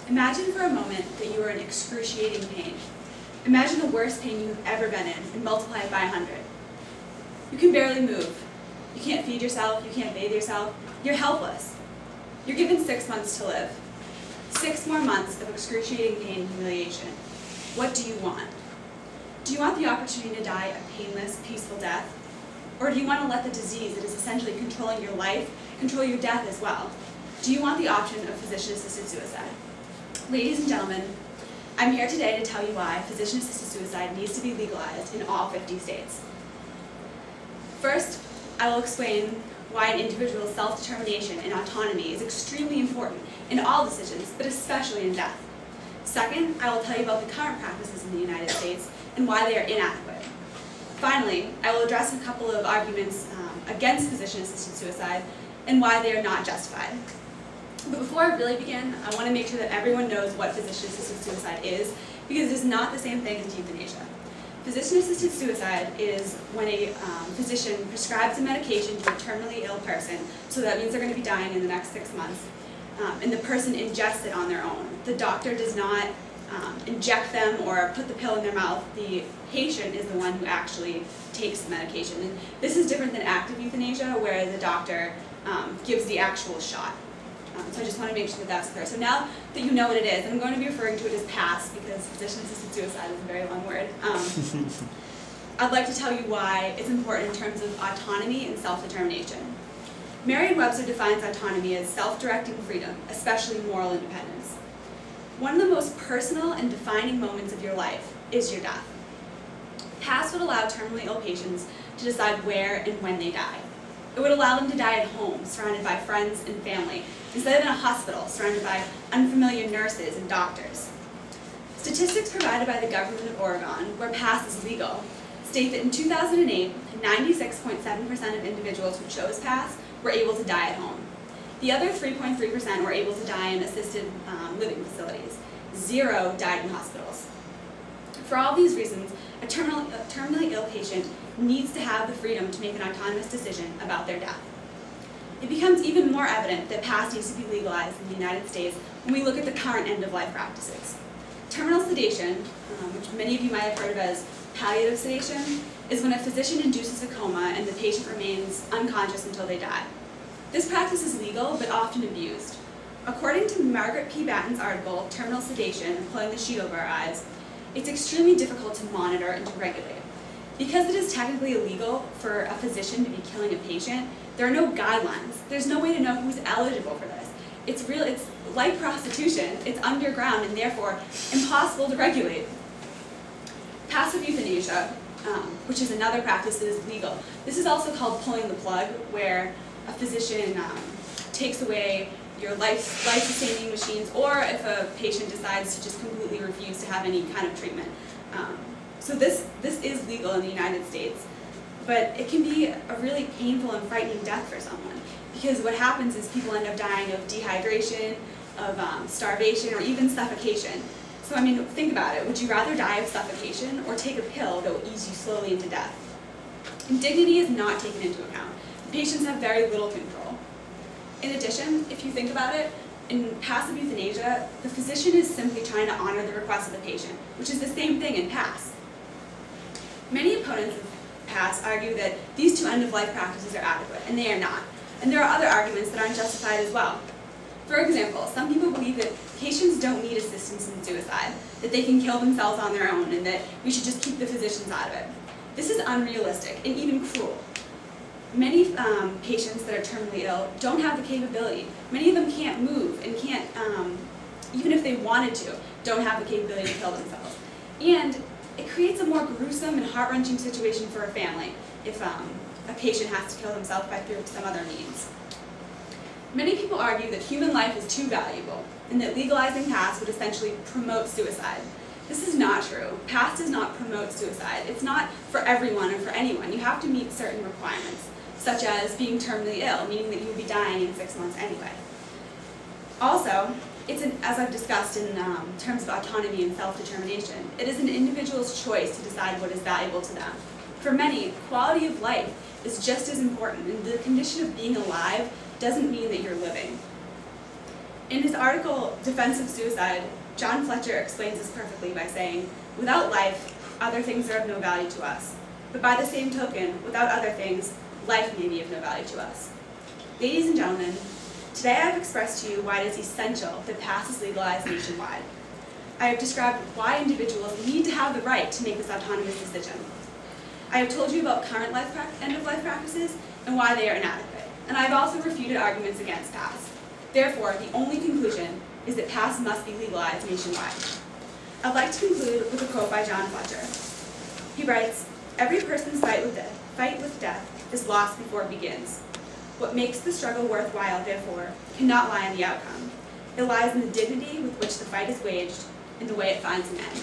Imagine for a moment that you are in excruciating pain. Imagine the worst pain you've ever been in and multiply it by 100. You can barely move. You can't feed yourself, you can't bathe yourself. You're helpless. You're given 6 months to live. 6 more months of excruciating pain and humiliation. What do you want? Do you want the opportunity to die a painless, peaceful death? Or do you want to let the disease that is essentially controlling your life control your death as well? Do you want the option of physician-assisted suicide? Ladies and gentlemen, I'm here today to tell you why physician-assisted suicide needs to be legalized in all 50 states. First, I will explain why an individual's self-determination and autonomy is extremely important in all decisions, but especially in death. Second, I will tell you about the current practices in the United States and why they are inadequate. Finally, I will address a couple of arguments against physician-assisted suicide and why they are not justified. But before I really begin, I want to make sure that everyone knows what physician-assisted suicide is, because it is not the same thing as euthanasia. Physician-assisted suicide is when a physician prescribes a medication to a terminally ill person, so that means they're going to be dying in the next 6 months, and the person ingests it on their own. The doctor does not inject them or put the pill in their mouth. The patient is the one who actually takes the medication. And this is different than active euthanasia, where the doctor gives the actual shot. So I just want to make sure that that's clear. So now that you know what it is, and I'm going to be referring to it as PASS because physician-assisted suicide is a very long word. I'd like to tell you why it's important in terms of autonomy and self-determination. Merriam-Webster defines autonomy as self-directing freedom, especially moral independence. One of the most personal and defining moments of your life is your death. PASS would allow terminally ill patients to decide where and when they die. It would allow them to die at home, surrounded by friends and family, instead of in a hospital, surrounded by unfamiliar nurses and doctors. Statistics provided by the government of Oregon, where PASS is legal, state that in 2008, 96.7% of individuals who chose PASS were able to die at home. The other 3.3% were able to die in assisted living facilities. 0 died in hospitals. For all these reasons, a terminally ill patient needs to have the freedom to make an autonomous decision about their death. It becomes even more evident that PASS needs to be legalized in the United States when we look at the current end-of-life practices. Terminal sedation, which many of you might have heard of as palliative sedation, is when a physician induces a coma and the patient remains unconscious until they die. This practice is legal, but often abused. According to Margaret P. Batten's article, Terminal Sedation, Pulling the Sheet Over Our Eyes, it's extremely difficult to monitor and to regulate. Because it is technically illegal for a physician to be killing a patient, there are no guidelines. There's no way to know who's eligible for this. It's like prostitution. It's underground and therefore impossible to regulate. Passive euthanasia, which is another practice that is legal. This is also called pulling the plug, where a physician takes away your life-sustaining machines, or if a patient decides to just completely refuse to have any kind of treatment. So this is legal in the United States, but it can be a really painful and frightening death for someone, because what happens is people end up dying of dehydration, of starvation, or even suffocation. So I mean, think about it. Would you rather die of suffocation or take a pill that will ease you slowly into death? And dignity is not taken into account. Patients have very little control. In addition, if you think about it, in passive euthanasia, the physician is simply trying to honor the request of the patient, which is the same thing in PASS. Many opponents of PASS argue that these two end-of-life practices are adequate, and they are not. And there are other arguments that aren't justified as well. For example, some people believe that patients don't need assistance in suicide, that they can kill themselves on their own, and that we should just keep the physicians out of it. This is unrealistic and even cruel. Many patients that are terminally ill don't have the capability. Many of them can't move and can't, even if they wanted to, don't have the capability to kill themselves. And it creates a more gruesome and heart-wrenching situation for a family if a patient has to kill himself through some other means. Many people argue that human life is too valuable and that legalizing PASS would essentially promote suicide. This is not true. PASS does not promote suicide. It's not for everyone or for anyone. You have to meet certain requirements, such as being terminally ill, meaning that you would be dying in 6 months anyway. Also, as I've discussed in terms of autonomy and self-determination, it is an individual's choice to decide what is valuable to them. For many, quality of life is just as important, and the condition of being alive doesn't mean that you're living. In his article, Defense of Suicide, John Fletcher explains this perfectly by saying, "Without life, other things are of no value to us. But by the same token, without other things, life may be of no value to us." Ladies and gentlemen, today I have expressed to you why it is essential that PASS is legalized nationwide. I have described why individuals need to have the right to make this autonomous decision. I have told you about current end-of-life practices and why they are inadequate. And I have also refuted arguments against PASS. Therefore, the only conclusion is that PASS must be legalized nationwide. I'd like to conclude with a quote by John Fletcher. He writes, "Every person's fight with death is lost before it begins. What makes the struggle worthwhile, therefore, cannot lie in the outcome. It lies in the dignity with which the fight is waged and the way it finds an end."